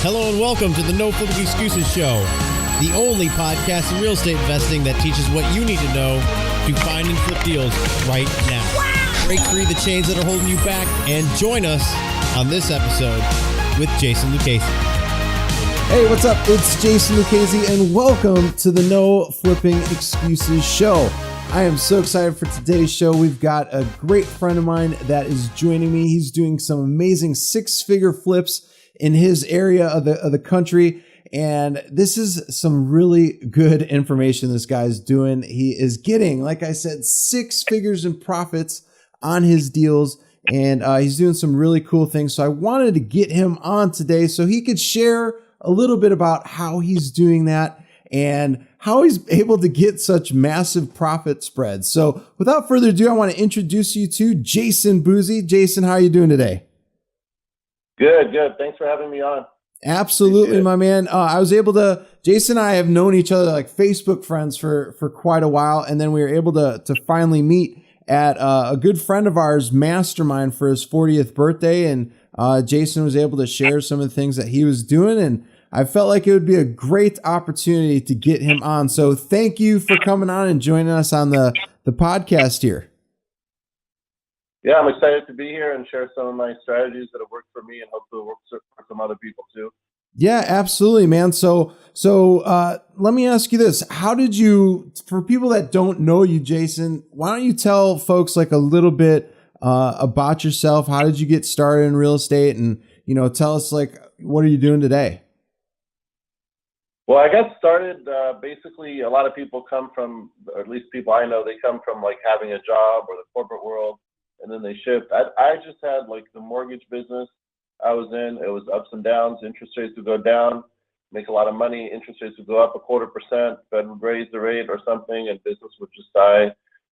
Hello and welcome to the No Flipping Excuses Show, the only podcast in real estate investing that teaches what you need to know to find and flip deals right now. Wow. Break free the chains that are holding you back and join us on this episode with Jason Lucchesi. Hey, what's up? It's Jason Lucchesi and welcome to the No Flipping Excuses Show. I am so excited for today's show. We've got a great friend of mine that is joining me. He's doing some amazing six-figure flips in his area of the country. And this is some really good information this guy's doing. He is getting, like I said, 6 figures in profits on his deals. And he's doing some really cool things. So I wanted to get him on today so he could share a little bit about how he's doing that and how he's able to get such massive profit spreads. So without further ado, I want to introduce you to Jason Buzi. Jason, how are you doing today? Good. Thanks for having me on. Absolutely, my man. I was able to, Jason and I have known each other like Facebook friends for quite a while. And then we were able to finally meet at a good friend of ours mastermind for his 40th birthday. And Jason was able to share some of the things that he was doing. And I felt like it would be a great opportunity to get him on. So thank you for coming on and joining us on the podcast here. Yeah, I'm excited to be here and share some of my strategies that have worked for me and hopefully work for some other people too. Yeah, absolutely, man. So let me ask you this. How did you, for people that don't know you, Jason, why don't you tell folks like a little bit about yourself? How did you get started in real estate? And, tell us like, what are you doing today? Well, I got started, basically a lot of people come from, or at least people I know, they come from like having a job or the corporate world. And then they shift. I just had like the mortgage business I was in. It was ups and downs. Interest rates would go down, make a lot of money. Interest rates would go up 0.25%. Fed would raise the rate or something, and business would just die.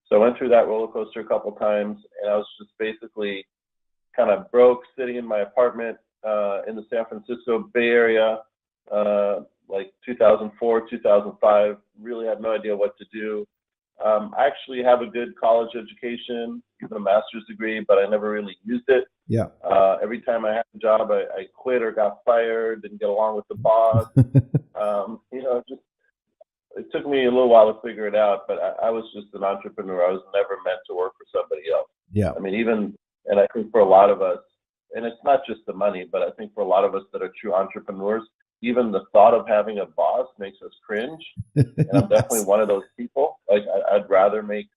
So I went through that roller coaster a couple of times, and I was just basically kind of broke, sitting in my apartment in the San Francisco Bay Area, like 2004, 2005. Really had no idea what to do. I actually have a good college education, even a master's degree, but I never really used it. Yeah. Every time I had a job, I quit or got fired, didn't get along with the boss. It took me a little while to figure it out, but I was just an entrepreneur. I was never meant to work for somebody else. Yeah. I mean, and I think for a lot of us, and it's not just the money, but I think for a lot of us that are true entrepreneurs, even the thought of having a boss makes us cringe. And I'm definitely one of those people. Like I'd rather make,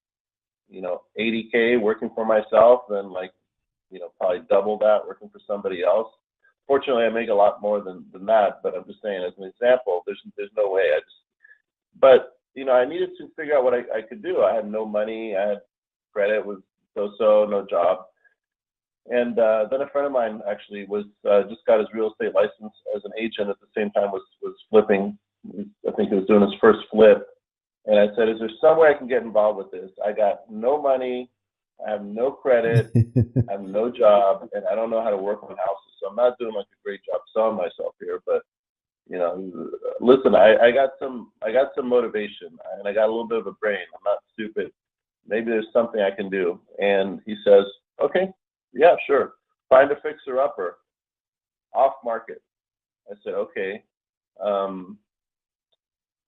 $80K working for myself than probably double that working for somebody else. Fortunately, I make a lot more than that, but I'm just saying as an example, there's no way. I needed to figure out what I could do. I had no money. I had credit was so, no job. And then a friend of mine actually was just got his real estate license as an agent at the same time was flipping. I think he was doing his first flip. And I said, is there some way I can get involved with this? I got no money. I have no credit. I have no job. And I don't know how to work on houses. So I'm not doing like a great job selling myself here. But, listen, I got some motivation and I got a little bit of a brain. I'm not stupid. Maybe there's something I can do. And he says, okay. Yeah, sure. Find a fixer-upper, off market. I said, okay.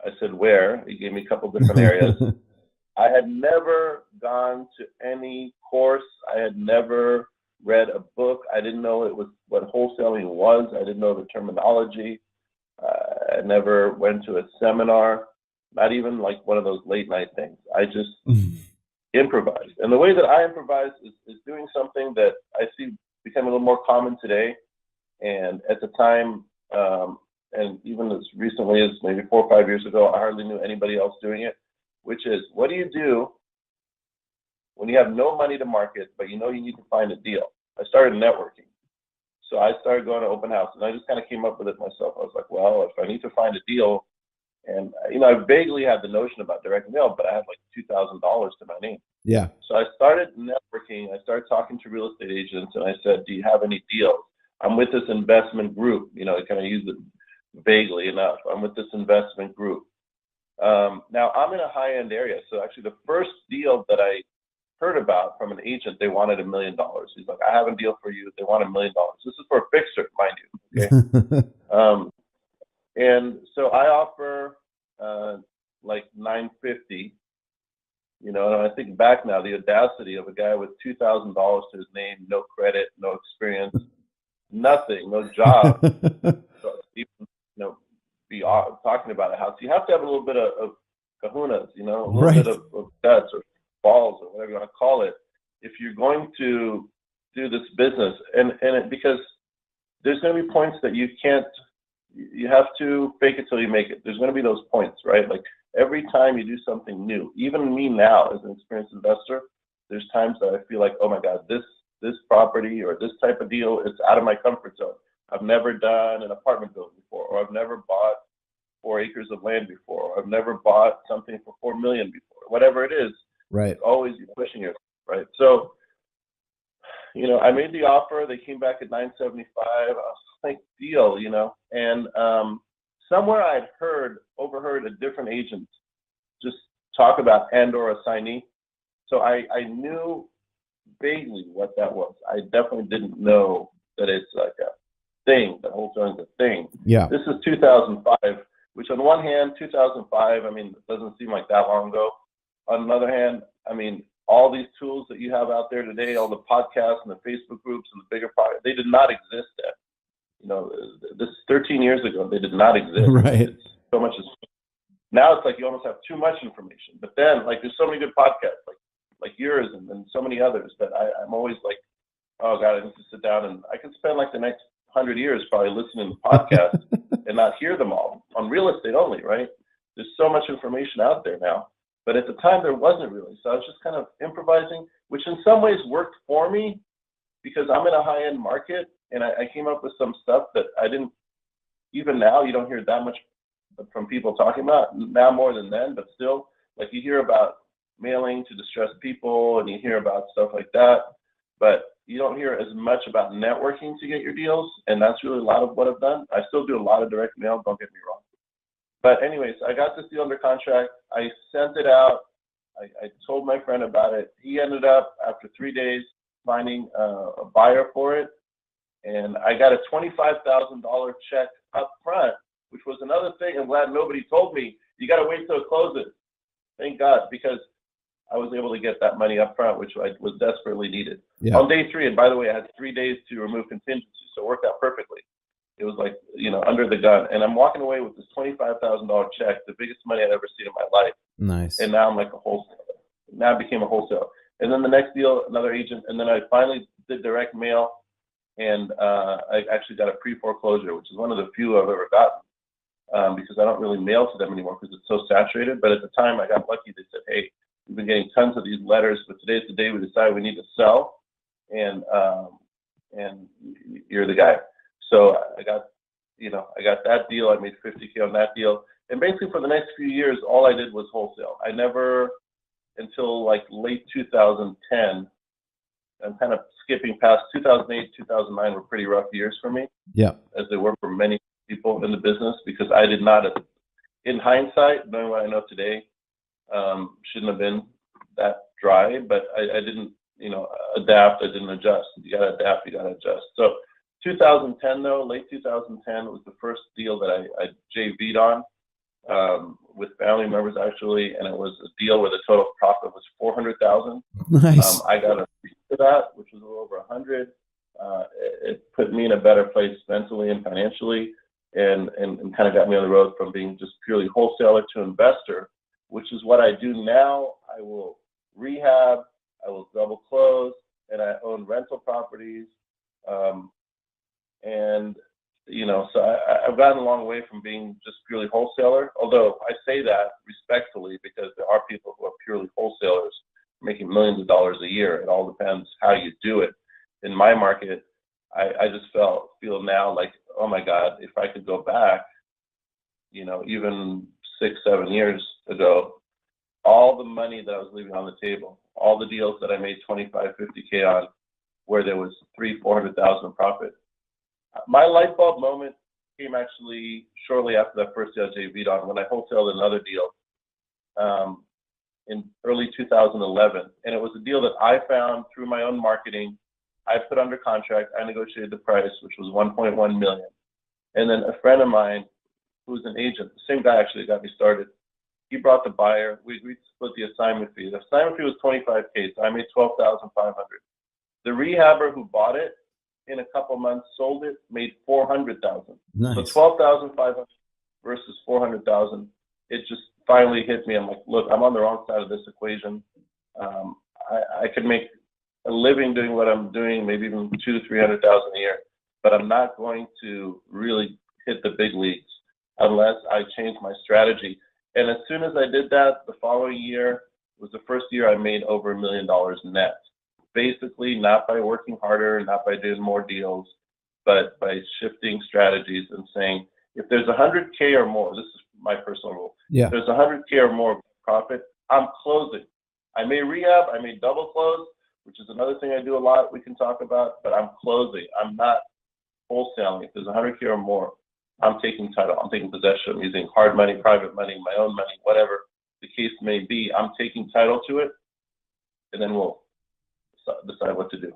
I said, where? He gave me a couple different areas. I had never gone to any course. I had never read a book. I didn't know what wholesaling was. I didn't know the terminology. I never went to a seminar, not even like one of those late night things. I just improvise. And the way that I improvise is doing something that I see becoming a little more common today. And at the time, and even as recently as maybe 4 or 5 years ago, I hardly knew anybody else doing it, which is, what do you do when you have no money to market, but you need to find a deal? I started networking. So I started going to open houses, and I just kind of came up with it myself. I was like, well, if I need to find a deal, and I vaguely had the notion about direct mail, but I had like $2,000 to my name. Yeah. So I started networking. I started talking to real estate agents, and I said, do you have any deals? I'm with this investment group. I kind of use it vaguely enough. I'm with this investment group. Now I'm in a high-end area. So actually the first deal that I heard about from an agent. They wanted $1 million. He's like, I have a deal for you. They want $1 million. This is for a fixer, mind you. Okay. And so I offer like $950. You know, and I think back now, the audacity of a guy with $2,000 to his name, no credit, no experience, nothing, no job, so even, you know, be talking about a house. You have to have a little bit of kahunas, you know, a little bit of guts or balls or whatever you want to call it, if you're going to do this business. Because there's going to be points that you have to fake it till you make it. There's going to be those points, right? Like every time you do something new, even me now as an experienced investor, there's times that I feel like, oh my God, this property or this type of deal is out of my comfort zone. I've never done an apartment building before, or I've never bought 4 acres of land before, or I've never bought something for $4 million before. Whatever it is, right? Always pushing yourself, right? So, you know, I made the offer. They came back at $975. I was like, deal, you know. And somewhere I'd overheard a different agent just talk about and/or assignee. So I knew vaguely what that was. I definitely didn't know that it's like a thing. The whole thing's a thing. Yeah. This is 2005, which on one hand, 2005, I mean, it doesn't seem like that long ago. On the other hand, I mean, all these tools that you have out there today, all the podcasts and the Facebook groups and the bigger product, they did not exist then. You know, this 13 years ago, they did not exist. Right. So much is now. It's like you almost have too much information. But then, like, there's so many good podcasts, like yours and so many others that I'm always like, oh God, I need to sit down, and I could spend like the next 100 years probably listening to podcasts and not hear them all on real estate only, right? There's so much information out there now. But at the time, there wasn't really. So I was just kind of improvising, which in some ways worked for me because I'm in a high-end market, and I came up with some stuff that I didn't, even now, you don't hear that much from people talking about, now more than then, but still, like you hear about mailing to distressed people, and you hear about stuff like that, but you don't hear as much about networking to get your deals, and that's really a lot of what I've done. I still do a lot of direct mail, don't get me wrong. But anyways, I got this deal under contract. I sent it out. I told my friend about it. He ended up, after 3 days, finding a buyer for it. And I got a $25,000 check up front, which was another thing. I'm glad nobody told me, you got to wait till it closes. Thank God, because I was able to get that money up front, which I was desperately needed. Yeah. On day 3, and by the way, I had 3 days to remove contingency, so it worked out perfectly. It was like, you know, under the gun. And I'm walking away with this $25,000 check, the biggest money I'd ever seen in my life. Nice. And now I'm like a wholesaler. Now I became a wholesaler. And then the next deal, another agent. And then I finally did direct mail. And I actually got a pre-foreclosure, which is one of the few I've ever gotten because I don't really mail to them anymore because it's so saturated. But at the time, I got lucky. They said, hey, we've been getting tons of these letters, but today's the day we decided we need to sell. And you're the guy. So I got that deal. I made $50K on that deal. And basically for the next few years, all I did was wholesale. I never, until like late 2010, I'm kind of skipping past 2008, 2009 were pretty rough years for me. Yeah. As they were for many people in the business, because I did not, in hindsight, knowing what I know today, shouldn't have been that dry, but I didn't, adapt. I didn't adjust. You got to adapt. You got to adjust. So 2010, though, late 2010 was the first deal that I JV'd on with family members, actually, and it was a deal where the total profit was $400,000. Nice. I got a piece of that, which was a little over 100. It put me in a better place mentally and financially, and kind of got me on the road from being just purely wholesaler to investor, which is what I do now. I will rehab, I will double close, and I own rental properties. So I've gotten a long way from being just purely wholesaler, although I say that respectfully because there are people who are purely wholesalers making millions of dollars a year. It all depends how you do it. In my market, I just feel now like, oh my God, if I could go back, even 6-7 years ago, all the money that I was leaving on the table, all the deals that I made 25, 50K on, where there was $300,000-$400,000 in profit. My light bulb moment came actually shortly after that first deal I JV'd on when I wholesaled another deal. in early 2011. And it was a deal that I found through my own marketing. I put under contract, I negotiated the price, which was 1.1 million. And then a friend of mine who was an agent, the same guy actually got me started, he brought the buyer. We agreed to split the assignment fee. The assignment fee was 25K, so I made 12,500. The rehabber who bought it in a couple months sold it, made 400,000. Nice. So 12,500 versus 400,000. It just finally hit me. I'm like, look, I'm on the wrong side of this equation. I could make a living doing what I'm doing, maybe even 200,000-300,000 a year, but I'm not going to really hit the big leagues unless I change my strategy. And as soon as I did that, the following year was the first year I made over $1 million net. Basically, not by working harder, not by doing more deals, but by shifting strategies and saying, if there's 100K or more, this is my personal rule. Yeah. If there's 100K or more profit, I'm closing. I may rehab, I may double close, which is another thing I do a lot we can talk about, but I'm closing. I'm not wholesaling. If there's 100K or more, I'm taking title. I'm taking possession. I'm using hard money, private money, my own money, whatever the case may be. I'm taking title to it, and then we'll decide what to do.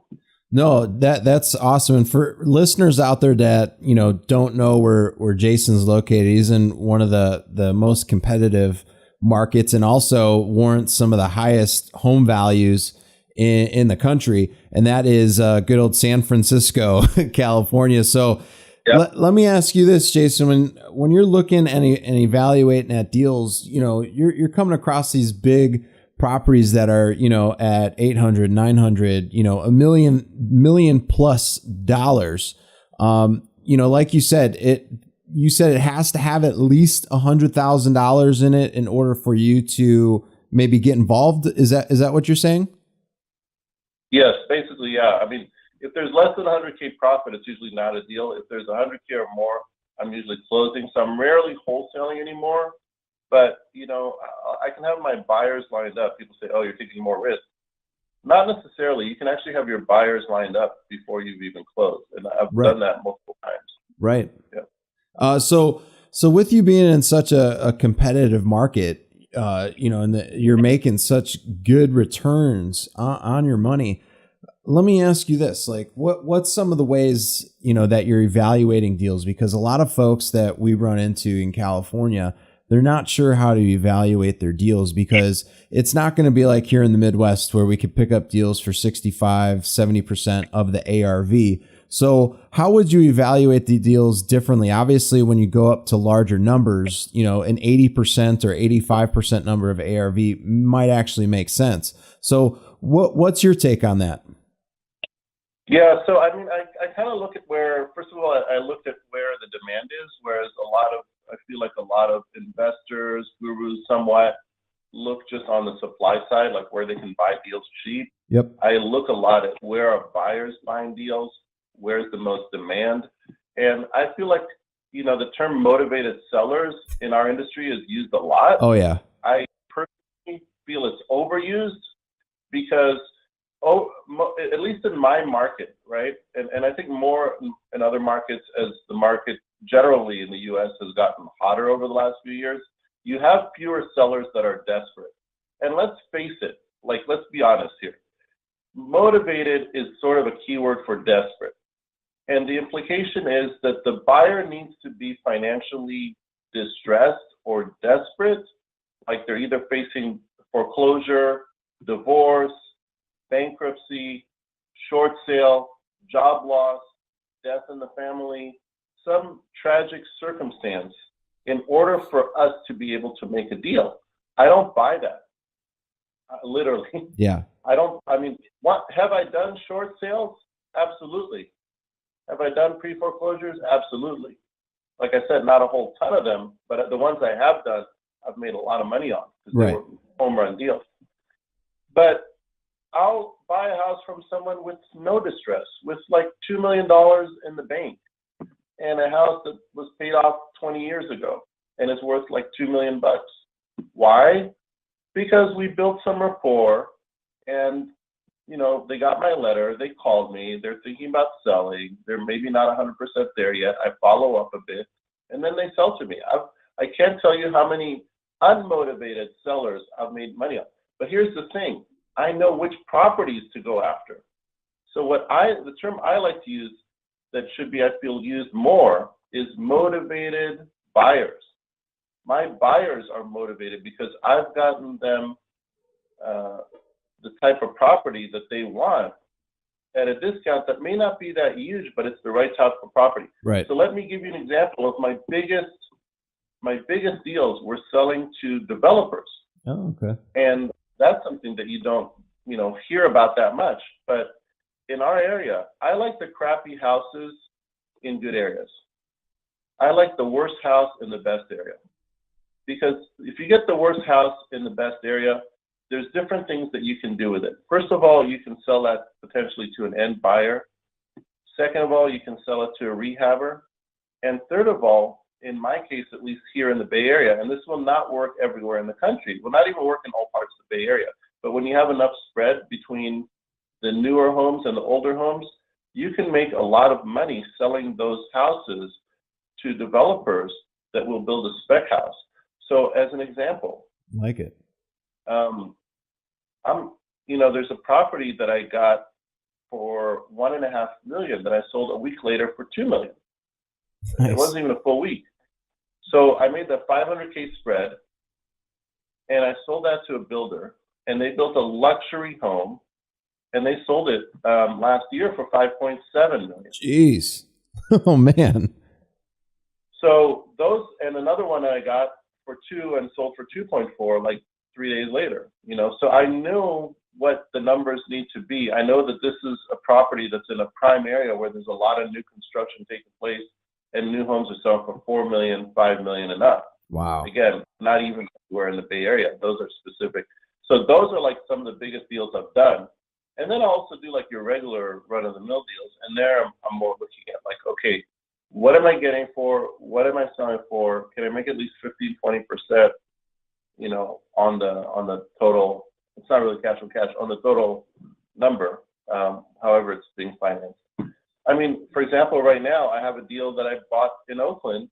No, that's awesome. And for listeners out there that, don't know where Jason's located, he's in one of the most competitive markets and also warrants some of the highest home values in the country. And that is good old San Francisco, California. So yep. Let me ask you this, Jason, when you're looking and evaluating at deals, you're coming across these big properties that are, at 800, 900, $1 million plus dollars. Like you said, it has to have at least $100,000 in it in order for you to maybe get involved. Is that what you're saying? Yes, basically. Yeah. I mean, if there's less than 100K profit, it's usually not a deal. If there's 100K or more, I'm usually closing. So I'm rarely wholesaling anymore. But, I can have my buyers lined up. People say, oh, you're taking more risk. Not necessarily. You can actually have your buyers lined up before you've even closed. And I've done that multiple times. Right. Yeah. So with you being in such a competitive market, and you're making such good returns on your money, let me ask you this, like what's some of the ways, that you're evaluating deals? Because a lot of folks that we run into in California, they're not sure how to evaluate their deals because it's not going to be like here in the Midwest where we could pick up deals for 65, 70% of the ARV. So how would you evaluate the deals differently? Obviously, when you go up to larger numbers, an 80% or 85% number of ARV might actually make sense. So what's your take on that? Yeah, so I mean, I kind of look at where, first of all, I looked at where the demand is, whereas I feel like a lot of investors, gurus somewhat, look just on the supply side, like where they can buy deals cheap. Yep. I look a lot at where are buyers buying deals, where's the most demand. And I feel like, the term motivated sellers in our industry is used a lot. Oh, yeah. I personally feel it's overused because at least in my market, right? And I think more in other markets as the market generally in the US has gotten hotter over the last few years, you have fewer sellers that are desperate. And let's face it, let's be honest here. Motivated is sort of a keyword for desperate. And the implication is that the buyer needs to be financially distressed or desperate, like they're either facing foreclosure, divorce, bankruptcy, short sale, job loss, death in the family, some tragic circumstance in order for us to be able to make a deal. I don't buy that. Literally. Yeah. What have I done short sales? Absolutely. Have I done pre-foreclosures? Absolutely. Like I said, not a whole ton of them, but the ones I have done, I've made a lot of money on because they were home run deals. But I'll buy a house from someone with no distress, with like $2 million in the bank, and a house that was paid off 20 years ago and is worth like $2 million. Why? Because we built some rapport, and they got my letter, they called me, they're thinking about selling, they're maybe not 100% there yet. I follow up a bit, and then they sell to me. I can't tell you how many unmotivated sellers I've made money on. But here's the thing. I know which properties to go after. So the term I like to use that should be, I feel, used more is motivated buyers. My buyers are motivated because I've gotten them the type of property that they want at a discount that may not be that huge, but it's the right type of property. Right. So let me give you an example of my biggest deals were selling to developers. Oh, okay. And that's something that you don't, hear about that much. But in our area, I like the crappy houses in good areas. I like the worst house in the best area. Because if you get the worst house in the best area, there's different things that you can do with it. First of all, you can sell that potentially to an end buyer. Second of all, you can sell it to a rehabber. And third of all, in my case, at least here in the Bay Area, and this will not work everywhere in the country, will not even work in all parts of the Bay Area, but when you have enough spread between the newer homes and the older homes, you can make a lot of money selling those houses to developers that will build a spec house. So as an example, Like it. There's a property that I got for $1.5 million that I sold a week later for $2 million. Nice. It wasn't even a full week. So I made the $500K spread, and I sold that to a builder, and they built a luxury home, and they sold it last year for $5.7 million. Jeez. Oh man. So those, and another one I got for 2 and sold for 2.4 like 3 days later. So I knew what the numbers need to be. I know that this is a property that's in a prime area where there's a lot of new construction taking place, and new homes are selling for $4 million, $5 million and up. Wow. Again, not even where in the Bay Area. Those are specific. So those are like some of the biggest deals I've done. And then I also do like your regular run-of-the-mill deals. And there I'm more looking at like, okay, what am I getting for? What am I selling for? Can I make at least 15, 20%, on the total? It's not really cash on cash, on the total number, however it's being financed. I mean, for example, right now I have a deal that I bought in Oakland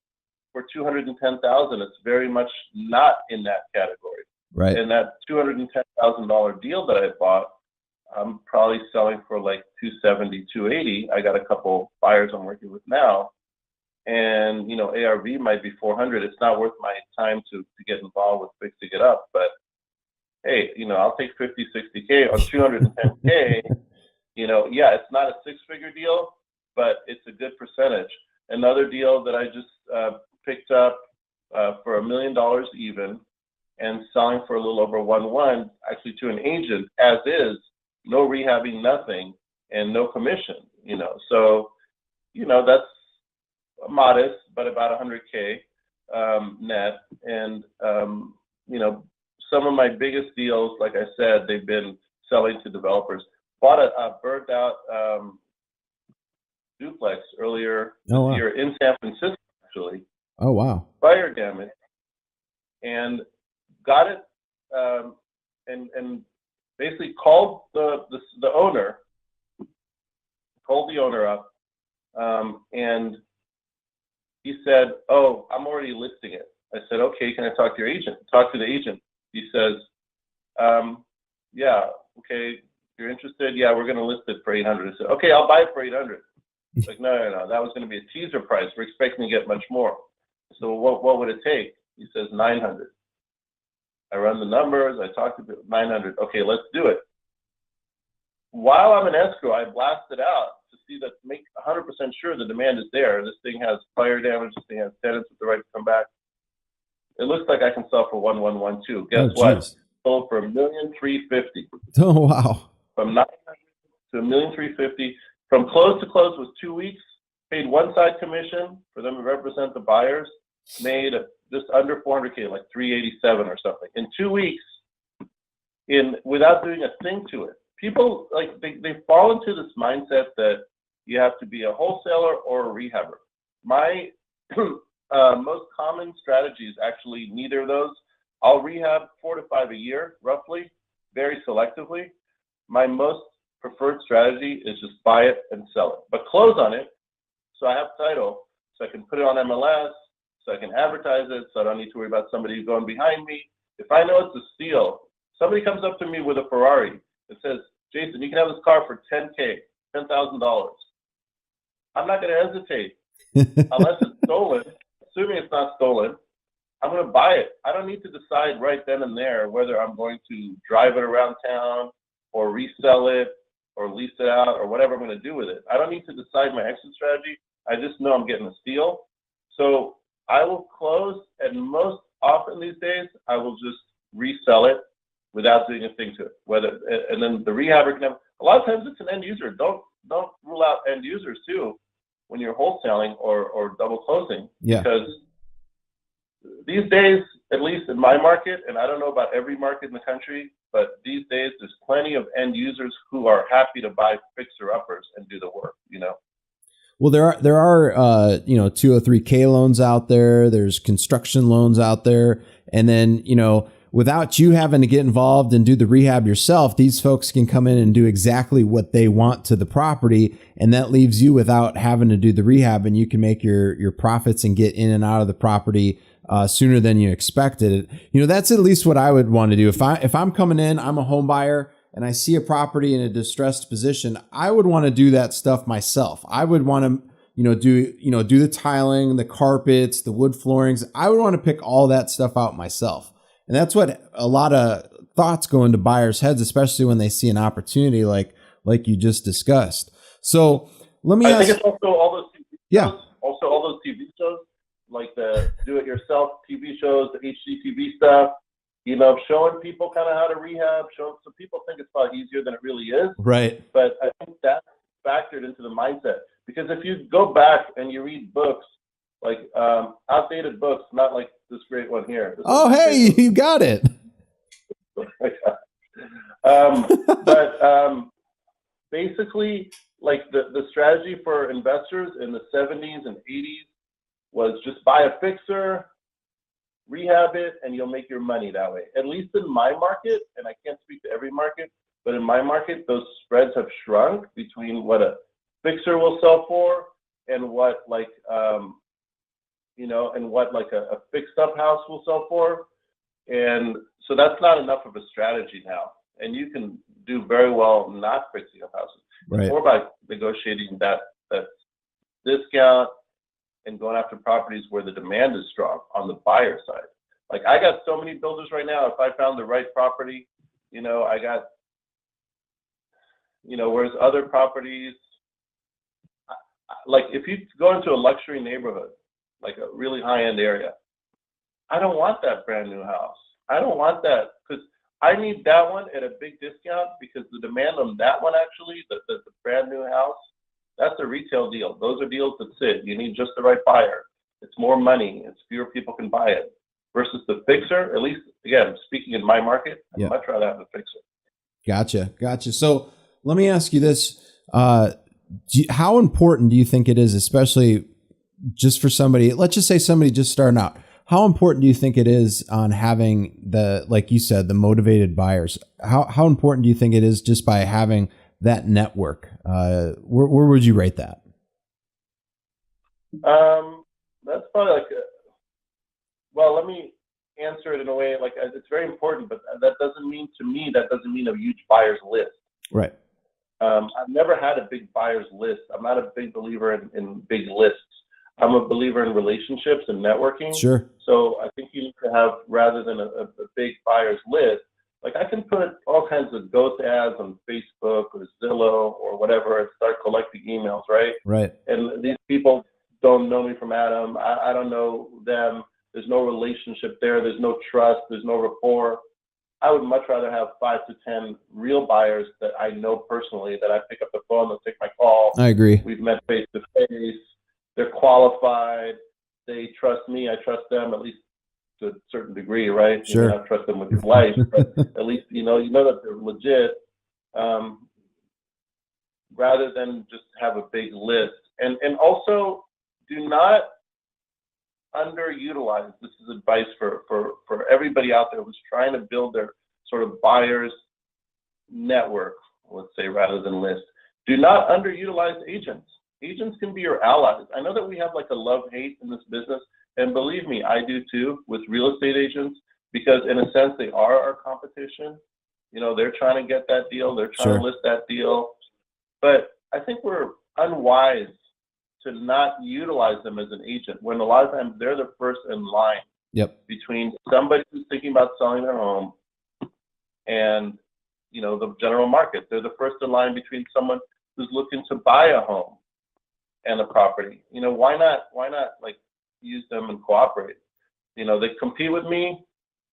for $210,000. It's very much not in that category. Right. And that $210,000 deal that I bought, I'm probably selling for like $270,000, $280,000. I got a couple buyers I'm working with now, and ARV might be $400,000. It's not worth my time to get involved with fixing it up. But hey, I'll take $50,000, $60,000 on $210,000. Yeah, it's not a six-figure deal, but it's a good percentage. Another deal that I just picked up for $1 million even, and selling for a little over 1.1, actually to an agent, as is, no rehabbing, nothing, and no commission. So that's modest, but about $100K net. And some of my biggest deals, like I said, they've been selling to developers. Bought a burnt out duplex earlier this year in San Francisco, actually. Oh, wow. Fire damage. And got it and basically called the owner, up, and he said, "Oh, I'm already listing it." I said, "Okay, can I talk to your agent?" Talk to the agent. He says, "Yeah, okay. You're interested? Yeah, we're going to list it for $800." I said, "Okay, I'll buy it for $800." Like, no, that was going to be a teaser price. We're expecting to get much more. So what would it take? He says $900. I run the numbers. I talk to $900. Okay, let's do it. While I'm in escrow, I blast it out to see that, make 100% sure the demand is there. This thing has fire damage. This thing has tenants with the right to come back. It looks like I can sell for 1,112. Guess what? Sold for $1,350,000. Oh, wow. From $900 to $1,350,000. From close to close was 2 weeks. Paid one side commission for them to represent the buyers. Made just under $400K, like $387 or something in 2 weeks, without doing a thing to it. People they fall into this mindset that you have to be a wholesaler or a rehabber. My most common strategy is actually neither of those. I'll rehab 4 to 5 a year, roughly, very selectively. My most preferred strategy is just buy it and sell it, but close on it. So I have title, so I can put it on MLS, so I can advertise it, so I don't need to worry about somebody going behind me. If I know it's a steal, somebody comes up to me with a Ferrari and says, Jason, you can have this car for $10,000, $10,000. I'm not going to hesitate unless it's stolen. Assuming it's not stolen, I'm going to buy it. I don't need to decide right then and there whether I'm going to drive it around town or resell it or lease it out or whatever I'm going to do with it. I don't need to decide my exit strategy. I just know I'm getting a steal. So I will close, and most often these days, I will just resell it without doing a thing to it. And then the rehabber can have, a lot of times it's an end user. Don't rule out end users too when you're wholesaling or double closing. Yeah. Because these days, at least in my market, and I don't know about every market in the country, but these days there's plenty of end users who are happy to buy fixer-uppers and do the work, you know? Well, there are 203K loans out there. There's construction loans out there. And then, without you having to get involved and do the rehab yourself, these folks can come in and do exactly what they want to the property. And that leaves you without having to do the rehab, and you can make your profits and get in and out of the property sooner than you expected. That's at least what I would want to do. If I'm coming in, I'm a home buyer, and I see a property in a distressed position, I would want to do that stuff myself. I would want to, do the tiling, the carpets, the wood floorings. I would want to pick all that stuff out myself. And that's what a lot of thoughts go into buyers' heads, especially when they see an opportunity like you just discussed. So let me ask. I think it's also all those TV shows, yeah. Also all those TV shows, like the do-it-yourself TV shows, the HGTV stuff. Showing people kind of how to rehab, so people think it's probably easier than it really is. Right. But I think that's factored into the mindset. Because if you go back and you read books, like outdated books, not like this great one here. Hey, you got it. Basically, like the strategy for investors in the 70s and 80s was just buy a fixer, rehab it, and you'll make your money that way. At least in my market, and I can't speak to every market, but in my market, those spreads have shrunk between what a fixer will sell for and what a fixed up house will sell for. And so that's not enough of a strategy now. And you can do very well not fixing up houses. Right. It's more about negotiating that discount and going after properties where the demand is strong on the buyer side. Like I got so many builders right now, if I found the right property, I got, whereas other properties, like if you go into a luxury neighborhood, like a really high-end area, I don't want that brand new house. I don't want that because I need that one at a big discount because the demand on that one actually, the brand new house, that's a retail deal. Those are deals that sit. You need just the right buyer. It's more money. It's fewer people can buy it. Versus the fixer, at least, again, speaking in my market, I'd much rather have the fixer. Gotcha. So let me ask you this. How important do you think it is, especially just for somebody, let's just say somebody just starting out, how important do you think it is on having like you said, the motivated buyers? How important do you think it is just by having that network? Where would you rate that? That's probably let me answer it in a way like it's very important, but that doesn't mean a huge buyer's list. Right. I've never had a big buyer's list. I'm not a big believer in big lists. I'm a believer in relationships and networking. Sure. So I think you need to have, rather than a big buyer's list, like I can put all kinds of ghost ads on Facebook or Zillow or whatever and start collecting emails, right? Right. And these people don't know me from Adam. I don't know them. There's no relationship there. There's no trust. There's no rapport. I would much rather have 5 to 10 real buyers that I know personally, that I pick up the phone, they'll take my call. I agree. We've met face to face. They're qualified. They trust me. I trust them, at least to a certain degree, right? Sure. You may not trust them with your life, but at least you know that they're legit. Rather than just have a big list, and also do not underutilize. This is advice for everybody out there who's trying to build their sort of buyers network, let's say, rather than list. Do not underutilize agents. Agents can be your allies. I know that we have like a love-hate in this business, and believe me, I do too with real estate agents. because in a sense they are our competition. You know, they're trying to get that deal, they're trying to list that deal. But I think we're unwise to not utilize them as an agent when a lot of times they're the first in line between somebody who's thinking about selling their home and, you know, the general market. They're the first in line between someone who's looking to buy a home and a property. You know, why not like use them and cooperate? You know, they compete with me,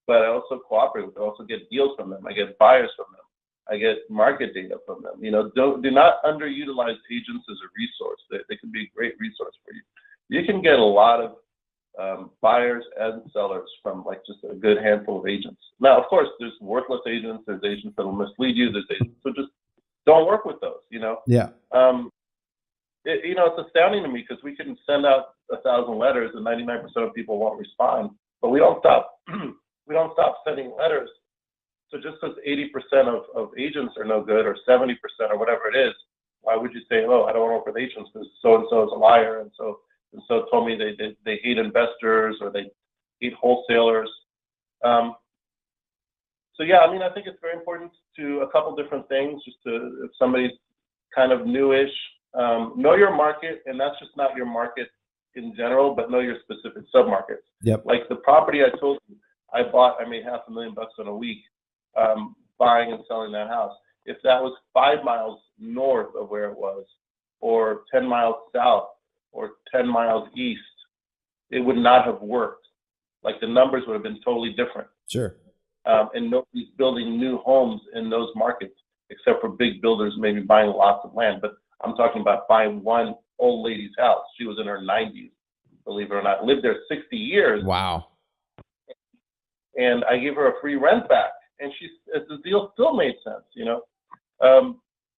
but I also cooperate with them. I also get deals from them. I get buyers from them. I get market data from them. You know, do not underutilize agents as a resource. They can be a great resource for you. You can get a lot of buyers and sellers from like just a good handful of agents. Now, of course, there's worthless agents. There's agents that will mislead you. There's agents, so just don't work with those. You know. Yeah. You know, it's astounding to me because we can send out 1,000 letters and 99% of people won't respond, but we don't stop. We don't stop sending letters. So just because 80% of agents are no good or 70% or whatever it is, why would you say, oh, I don't want to work with agents because so-and-so is a liar and so told me they hate investors or they hate wholesalers. So yeah, I mean, I think it's very important to a couple different things. Just to, if somebody's kind of newish, know your market, and that's just not your market in general, but know your specific submarkets. Yep. Like the property I told you I bought, I made $500,000 in a week buying and selling that house. If that was 5 miles north of where it was, or 10 miles south, or 10 miles east, it would not have worked. Like the numbers would have been totally different. Sure. And nobody's building new homes in those markets, except for big builders maybe buying lots of land. But I'm talking about buying one old lady's house. She was in her 90s, believe it or not, lived there 60 years. Wow. And I gave her a free rent back, and the deal still made sense, you know.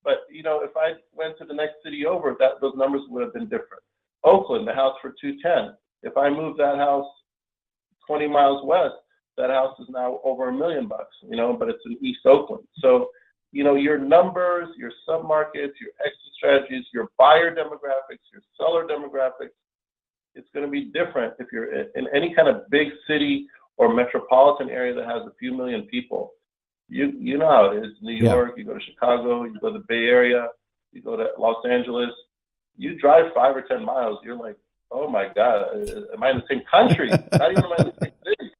But you know, if I went to the next city over, those numbers would have been different. Oakland, the house for $210. If I moved that house 20 miles west, that house is now over $1 million, you know, but it's in East Oakland. So, you know, your numbers, your submarkets, your exit strategies, your buyer demographics, your seller demographics, it's going to be different if you're in any kind of big city or metropolitan area that has a few million people. You know how it is. New York, you go to Chicago, you go to the Bay Area, you go to Los Angeles. You drive 5 or 10 miles, you're like, oh my God, am I in the same country? Not even am I in the same city.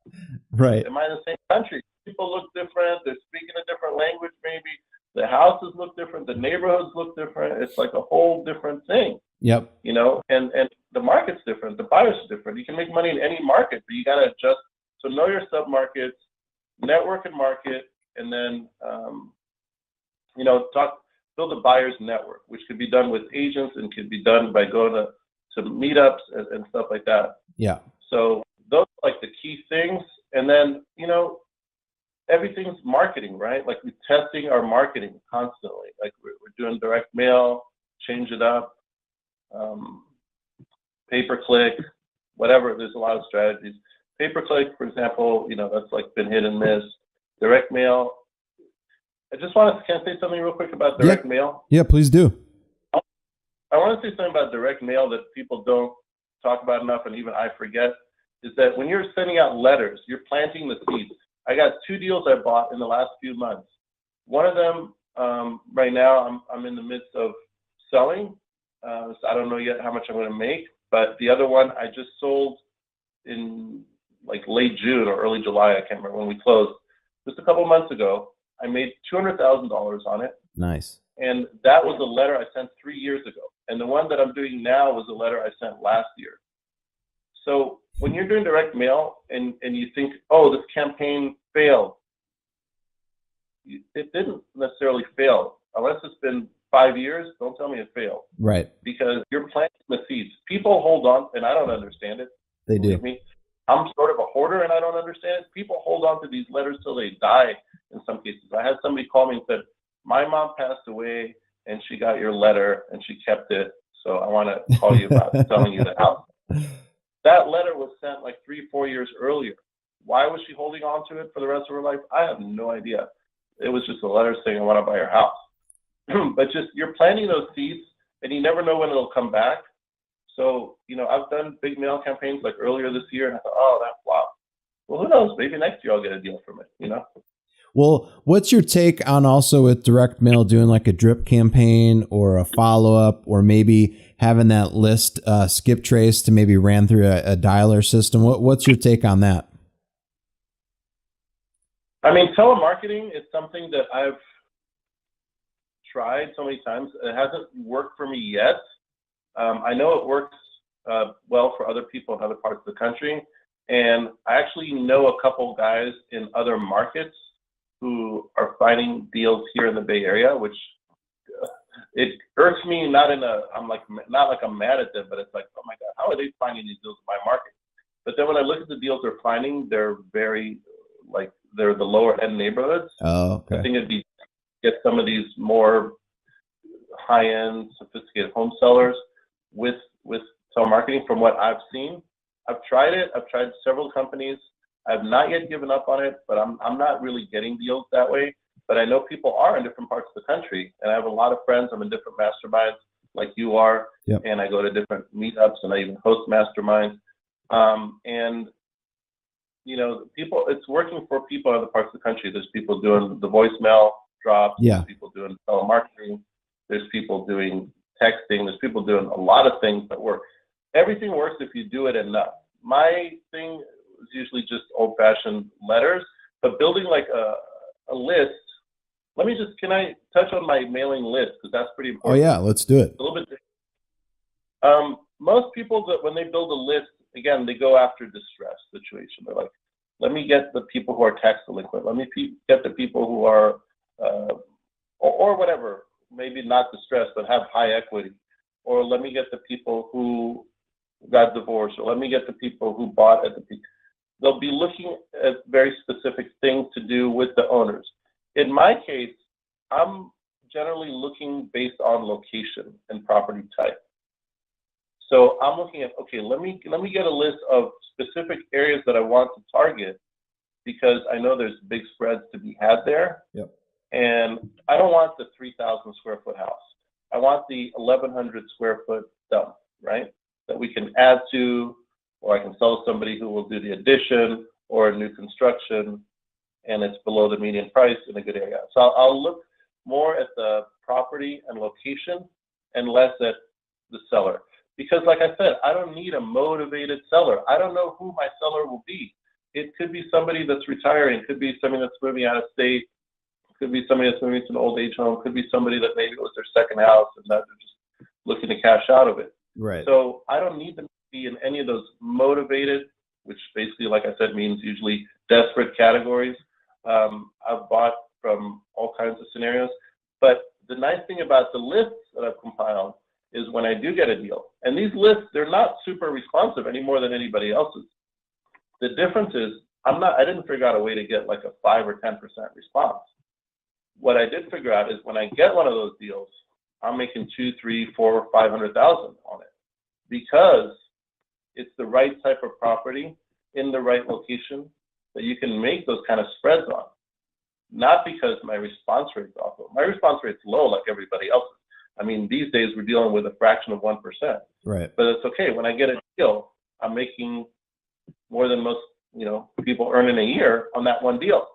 Right. Am I in the same country? People look different. They're speaking a different language maybe. The houses look different. The neighborhoods look different. It's like a whole different thing. Yep. You know, and the market's different. The buyers are different. You can make money in any market, but you got to adjust. So know your submarkets, network and market, and then, you know, build a buyer's network, which could be done with agents and could be done by going to meetups and stuff like that. Yeah. So those are like the key things. And then, you know, everything's marketing, right? Like we're testing our marketing constantly. Like we're doing direct mail, change it up, pay-per-click, whatever. There's a lot of strategies. Pay-per-click, for example, you know, that's like been hit and miss. Direct mail. Can I say something real quick about direct mail? Yeah, please do. I want to say something about direct mail that people don't talk about enough, and even I forget, is that when you're sending out letters, you're planting the seeds. I got 2 deals I bought in the last few months. One of them, right now, I'm in the midst of selling. So I don't know yet how much I'm going to make, but the other one I just sold in like late June or early July. I can't remember when we closed. Just a couple months ago, I made $200,000 on it. Nice. And that was a letter I sent 3 years ago. And the one that I'm doing now was a letter I sent last year. So when you're doing direct mail and you think, oh, this campaign failed, it didn't necessarily fail. Unless it's been 5 years, don't tell me it failed. Right. Because you're planting the seeds. People hold on, and I don't understand it. They do. Me. I'm sort of a hoarder, and I don't understand it. People hold on to these letters till they die in some cases. I had somebody call me and said, my mom passed away, and she got your letter, and she kept it. So I want to call you about selling you the house. That letter was sent like 3-4 years earlier. Why was she holding on to it for the rest of her life? I have no idea. It was just a letter saying, I want to buy your house. But just you're planting those seeds, and you never know when it'll come back. So, you know, I've done big mail campaigns like earlier this year, and I thought, oh, that flopped. well, who knows? Maybe next year I'll get a deal from it, you know? Well, what's your take on also with direct mail doing like a drip campaign or a follow-up, or maybe having that list skip trace to maybe ran through a dialer system? What's your take on that? I mean, telemarketing is something that I've tried so many times. It hasn't worked for me yet. I know it works well for other people in other parts of the country. And I actually know a couple guys in other markets who are finding deals here in the Bay Area, which it irks me. Not like I'm mad at them, but it's like, oh my God, how are they finding these deals in my market? But then when I look at the deals they're finding, they're very they're the lower end neighborhoods. Oh, okay. I think it'd be get some of these more high end, sophisticated home sellers with telemarketing. From what I've seen, I've tried it. I've tried several companies. I've not yet given up on it, but I'm not really getting deals that way. But I know people are in different parts of the country, and I have a lot of friends. I'm in different masterminds like you are, yep. And I go to different meetups, and I even host masterminds. And you know, it's working for people in other parts of the country. There's people doing the voicemail drops. Yeah. There's people doing telemarketing. There's people doing texting. There's people doing a lot of things that work. Everything works if you do it enough. My thing is usually just old-fashioned letters, but building like a list. Can I touch on my mailing list? Because that's pretty important. Oh yeah, let's do it. A little bit. Most people that when they build a list, again, they go after distress situation. They're like, let me get the people who are tax delinquent. Let me get the people who are, or whatever, maybe not distressed, but have high equity. Or let me get the people who got divorced, or let me get the people who bought at the peak. They'll be looking at very specific things to do with the owners. In my case, I'm generally looking based on location and property type. So I'm looking at, okay, let me get a list of specific areas that I want to target, because I know there's big spreads to be had there. Yep. And I don't want the 3,000 square foot house. I want the 1,100 square foot dump, right? That we can add to, or I can sell to somebody who will do the addition or a new construction, and it's below the median price in a good area. So I'll look more at the property and location and less at the seller. Because like I said, I don't need a motivated seller. I don't know who my seller will be. It could be somebody that's retiring. It could be somebody that's moving out of state. It could be somebody that's moving to an old age home. It could be somebody that maybe it was their second house and that they're just looking to cash out of it. Right. So I don't need them to be in any of those motivated, which basically, like I said, means usually desperate categories. I've bought from all kinds of scenarios. But the nice thing about the lists that I've compiled is when I do get a deal, and these lists, they're not super responsive any more than anybody else's. The difference is I didn't figure out a way to get like a 5 or 10% response. What I did figure out is when I get one of those deals, I'm making 2, 3, 4, 500,000 on it, because it's the right type of property in the right location that you can make those kind of spreads on. Not because my response rate's awful. My response rate's low like everybody else's. I mean, these days we're dealing with a fraction of 1%. Right. But it's okay. When I get a deal, I'm making more than most, people earn in a year on that one deal.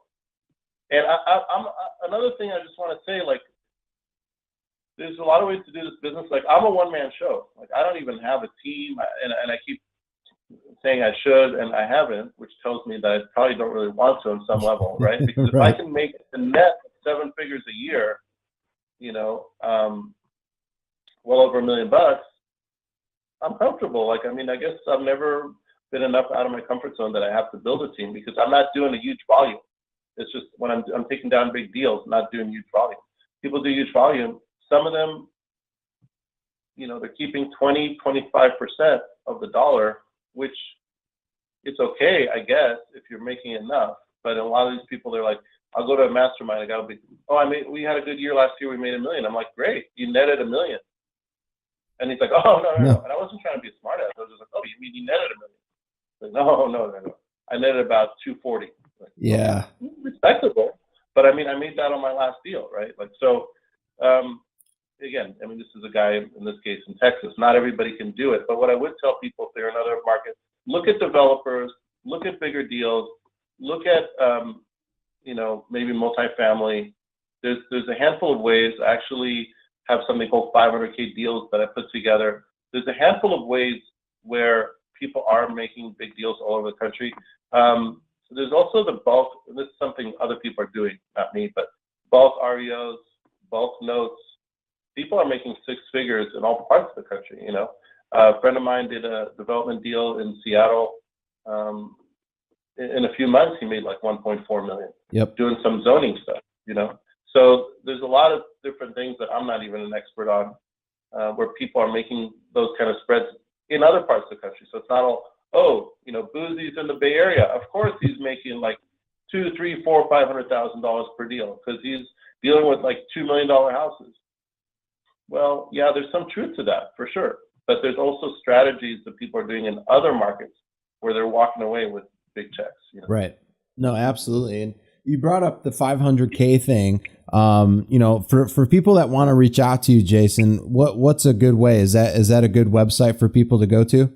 And I'm another thing I just want to say, like, there's a lot of ways to do this business. Like, I'm a one-man show. Like, I don't even have a team, and I keep saying I should, and I haven't, which tells me that I probably don't really want to on some level, right? Because Right. if I can make a net of 7 figures a year, well over $1 million, I'm comfortable. Like, I mean, I guess I've never been enough out of my comfort zone that I have to build a team, because I'm not doing a huge volume. It's just when I'm taking down big deals, not doing huge volume. People do huge volume. Some of them, they're keeping 20, 25% of the dollar, which it's okay, I guess, if you're making enough. But a lot of these people, they're like, I'll go to a mastermind. We had a good year last year. We made $1 million. I'm like, great, you netted $1 million. And he's like, oh, no. And I wasn't trying to be a smart ass. I was just like, oh, you mean you netted $1 million? Like, no. I netted about 240. Like, yeah. okay, respectable. But I mean, I made that on my last deal, right? Like, so, again, I mean, this is a guy, in this case, in Texas. Not everybody can do it. But what I would tell people if they're in other markets, look at developers, look at bigger deals, look at, maybe multifamily. There's a handful of ways. I actually have something called 500K deals that I put together. There's a handful of ways where people are making big deals all over the country. There's also the bulk, and this is something other people are doing, not me, but bulk REOs, bulk notes. People are making six figures in all parts of the country, A friend of mine did a development deal in Seattle. In a few months, he made like 1.4 million. Yep. Doing some zoning stuff, So there's a lot of different things that I'm not even an expert on, where people are making those kind of spreads in other parts of the country. So it's not all, Buzi's in the Bay Area. Of course, he's making like $200,000, $300,000, $400,000, $500,000 per deal because he's dealing with like $2 million houses. Well, yeah, there's some truth to that for sure. But there's also strategies that people are doing in other markets where they're walking away with big checks. Right. No, absolutely. And you brought up the 500K thing. For people that want to reach out to you, Jason, what's a good way? Is that a good website for people to go to?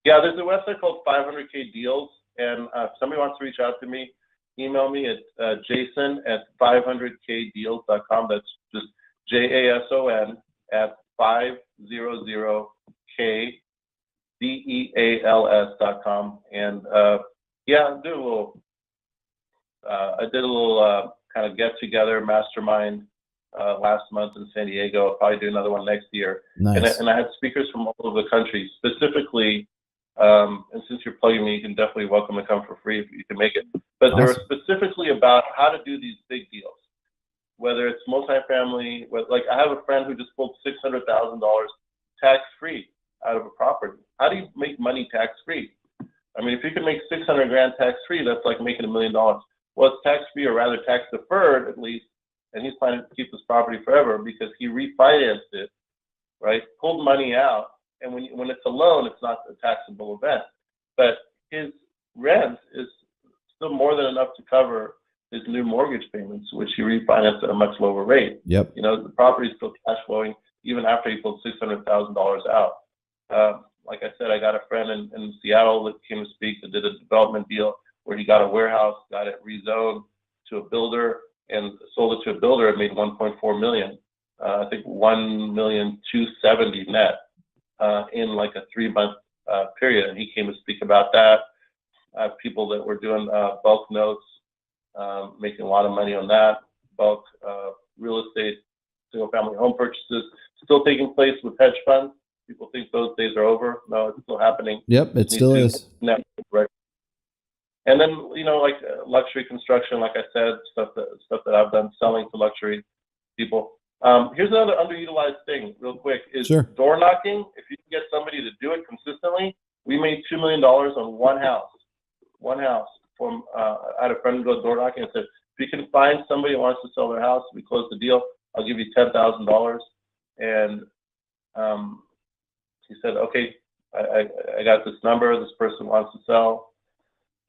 Yeah, there's a website called 500K Deals, and if somebody wants to reach out to me, email me at jason@500kdeals.com. That's just JASON at 500kdeals.com. And I did a little kind of get together mastermind last month in San Diego. I'll probably do another one next year. Nice. And I had speakers from all over the country, specifically. And since you're plugging me, you can definitely welcome to come for free if you can make it. But Awesome. They were specifically about how to do these big deals, whether it's multifamily. Like I have a friend who just pulled $600,000 tax-free out of a property. How do you make money tax-free? I mean, if you can make $600,000 tax-free, that's like making $1 million. Well, it's tax-free or rather tax-deferred at least, and he's planning to keep this property forever because he refinanced it, right? Pulled money out. And when it's a loan, it's not a taxable event. But his rent is still more than enough to cover his new mortgage payments, which he refinanced at a much lower rate. Yep. The property is still cash flowing even after he pulled $600,000 out. Like I said, I got a friend in Seattle that came to speak that did a development deal where he got a warehouse, got it rezoned to a builder, and sold it to a builder and made 1.4 million. I think 1,270,000 net. In like a 3-month period, and he came to speak about that. I have people that were doing bulk notes, making a lot of money on that. Bulk real estate, single-family home purchases, still taking place with hedge funds. People think those days are over. No, it's still happening. Yep, it still is. Right. And then like luxury construction, like I said, stuff that I've done selling to luxury people. Here's another underutilized thing real quick is Sure. Door knocking. If you can get somebody to do it consistently, we made $2 million on one house from, I had a friend go door knocking and said, if you can find somebody who wants to sell their house, we close the deal, I'll give you $10,000. And he said, okay, I got this number, this person wants to sell.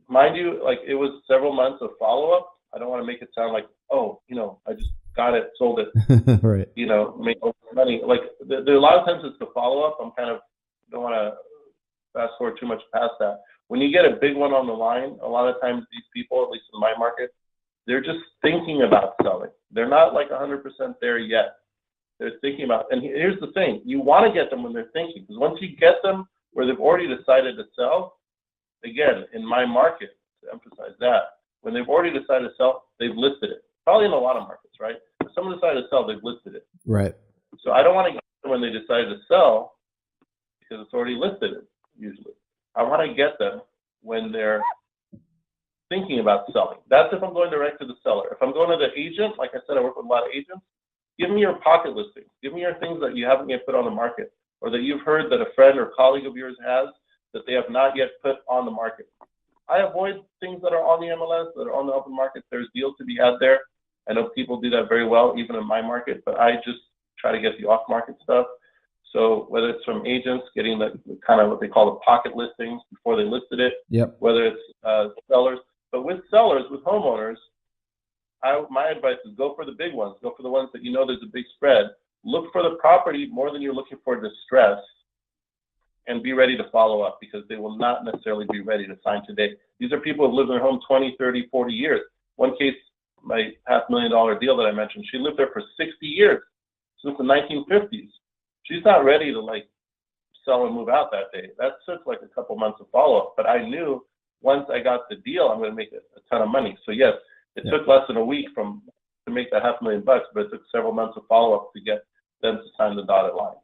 Mind you, like it was several months of follow-up. I don't want to make it sound like, I just got it, sold it, right. Make money. Like there are a lot of times it's the follow-up. I'm kind of don't want to fast forward too much past that. When you get a big one on the line, a lot of times these people, at least in my market, they're just thinking about selling. They're not like 100% there yet. They're thinking about, and here's the thing, you want to get them when they're thinking, because once you get them where they've already decided to sell, again, in my market, to emphasize that, when they've already decided to sell, they've listed it. Probably in a lot of markets, right? If someone decided to sell, they've listed it. Right. So I don't want to get them when they decided to sell because it's already listed it, usually. I want to get them when they're thinking about selling. That's if I'm going direct to the seller. If I'm going to the agent, like I said, I work with a lot of agents, give me your pocket listings. Give me your things that you haven't yet put on the market or that you've heard that a friend or colleague of yours has that they have not yet put on the market. I avoid things that are on the MLS, that are on the open market. There's deals to be had there. I know people do that very well, even in my market, but I just try to get the off-market stuff. So whether it's from agents getting the kind of what they call the pocket listings before they listed it, yep. Whether it's sellers. But with sellers, with homeowners, my advice is go for the big ones. Go for the ones that you know there's a big spread. Look for the property more than you're looking for distress. and be ready to follow up, because they will not necessarily be ready to sign today. These are people who have lived in their home 20, 30, 40 years. One case, my $500,000 deal that I mentioned, she lived there for 60 years, since the 1950s. She's not ready to like sell and move out that day. That took like a couple months of follow-up, but I knew once I got the deal, I'm going to make a ton of money. So yes, it took less than a week to make that $500,000, but it took several months of follow-up to get them to sign the dotted line.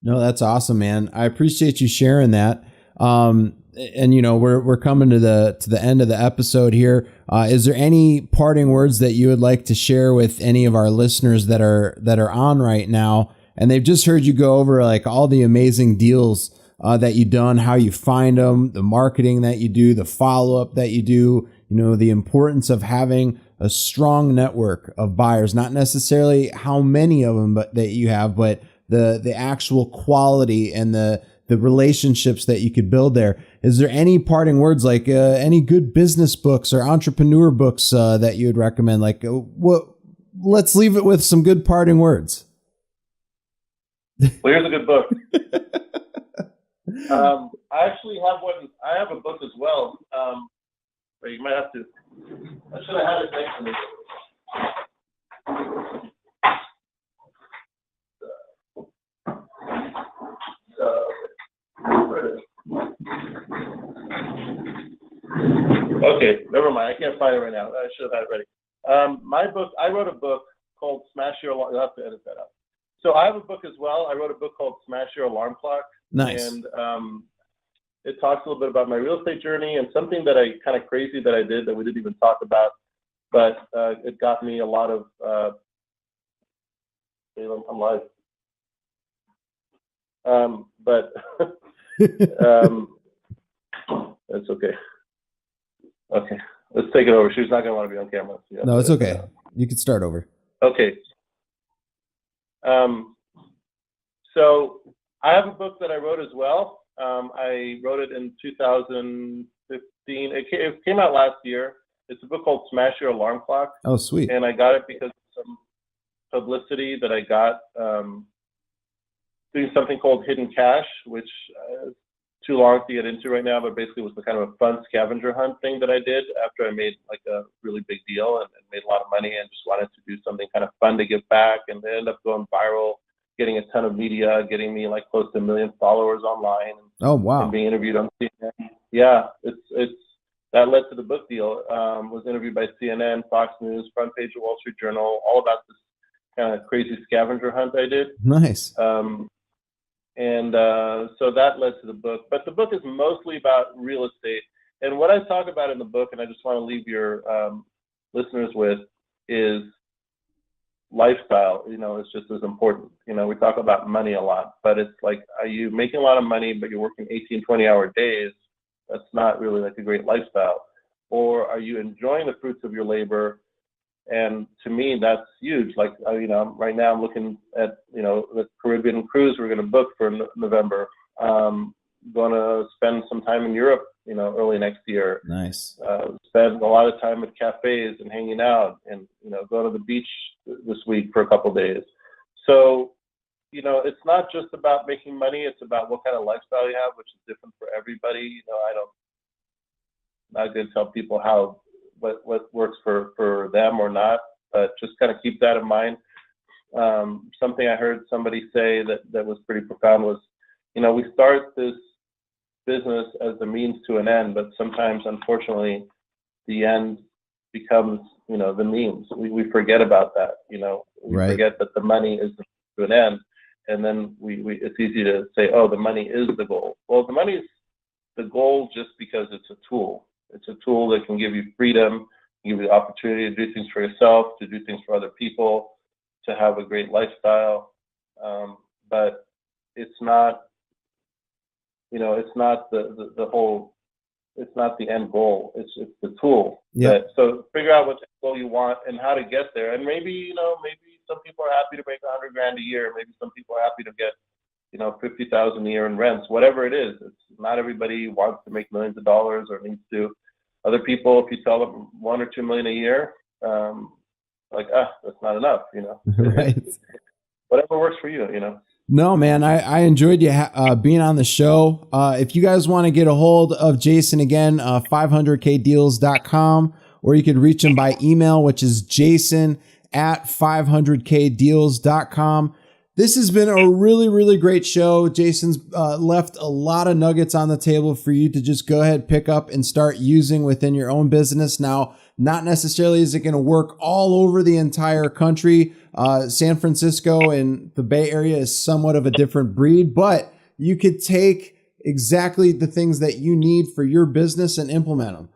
No, that's awesome, man. I appreciate you sharing that. And you know, we're coming to the end of the episode here. Is there any parting words that you would like to share with any of our listeners that are on right now, and they've just heard you go over like all the amazing deals that you've done, how you find them, the marketing that you do, the follow-up that you do, you know, the importance of having a strong network of buyers, not necessarily how many of them that you have, but the actual quality and the relationships that you could build there. Is there any parting words, like any good business books or entrepreneur books that you would recommend? Like, let's leave it with some good parting words. Well, here's a good book. I actually have one. I have a book as well. But you might have to. I should have had it next to me. Okay, never mind. I can't find it right now. I should have had it ready. My book. I wrote a book called Smash Your Alarm. You'll have to edit that out. So I have a book as well. I wrote a book called Smash Your Alarm Clock. Nice. And it talks a little bit about my real estate journey and something that I kind of crazy that I did that we didn't even talk about, but it got me a lot of. I'm live. But it's okay. Okay, let's take it over. She's not going to want to be on camera. So no, it's okay. You can start over. Okay. So I have a book that I wrote as well. I wrote it in 2015. It came out last year. It's a book called Smash Your Alarm Clock. Oh, sweet. And I got it because of some publicity that I got doing something called Hidden Cash, which is too long to get into right now, but basically was the kind of a fun scavenger hunt thing that I did after I made like a really big deal and made a lot of money and just wanted to do something kind of fun to give back. And they ended up going viral, getting a ton of media, getting me like close to 1 million followers online. Oh, wow. And being interviewed on CNN. Yeah, it's that led to the book deal. Was interviewed by CNN, Fox News, front page of Wall Street Journal, all about this kind of crazy scavenger hunt I did. Nice. So that led to the book. But the book is mostly about real estate. And what I talk about in the book, and I just want to leave your listeners with, is lifestyle. You know, it's just as important. You know, we talk about money a lot, but it's like, are you making a lot of money, but you're working 18, 20-hour days? That's not really like a great lifestyle. Or are you enjoying the fruits of your labor? And to me, that's huge. Like, you know, right now I'm looking at, you know, the Caribbean cruise we're going to book for November. Going to spend some time in Europe, you know, early next year. Nice. Spend a lot of time at cafes and hanging out, and, you know, go to the beach this week for a couple of days. So, you know, it's not just about making money. It's about what kind of lifestyle you have, which is different for everybody. You know, not going to tell people what works for them or not, but just kind of keep that in mind. Something I heard somebody say that was pretty profound was, you know, we start this business as the means to an end, but sometimes, unfortunately, the end becomes, you know, the means. We forget about that. You know, we forget that the money is to an end, and then it's easy to say, oh, the money is the goal. Well, the money is the goal just because it's a tool. It's a tool that can give you freedom, give you the opportunity to do things for yourself, to do things for other people, to have a great lifestyle. But it's not, you know, it's not the whole, it's not the end goal. It's the tool. Yeah. So figure out what goal you want and how to get there. And maybe, you know, maybe some people are happy to make $100,000 a year. Maybe some people are happy to get, you know, $50,000 a year in rents, whatever it is. It's not everybody wants to make millions of dollars or needs to. Other people, if you tell them $1 or $2 million a year, like, that's not enough, you know. Right. Whatever works for you, you know. No, man, I enjoyed you being on the show. If you guys want to get a hold of Jason again, 500kdeals.com, or you could reach him by email, which is jason@500kdeals.com. This has been a really, really great show. Jason's left a lot of nuggets on the table for you to just go ahead, pick up, and start using within your own business. Now, not necessarily is it going to work all over the entire country. San Francisco and the Bay Area is somewhat of a different breed, but you could take exactly the things that you need for your business and implement them.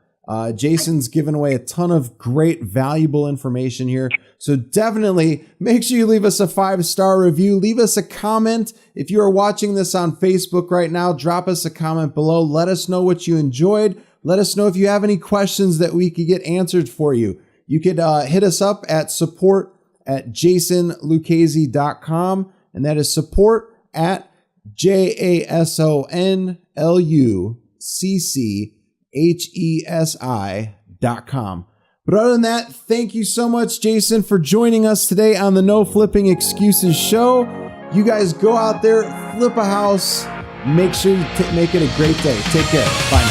Jason's given away a ton of great, valuable information here. So definitely make sure you leave us a 5-star review. Leave us a comment. If you are watching this on Facebook right now, drop us a comment below. Let us know what you enjoyed. Let us know if you have any questions that we could get answered for you. You could hit us up at support@jasonluchesi.com, and that is support@JasonLuchesi.com. But other than that, thank you so much, Jason, for joining us today on the No Flipping Excuses show. You guys go out there, flip a house, make sure you make it a great day. Take care. Bye now.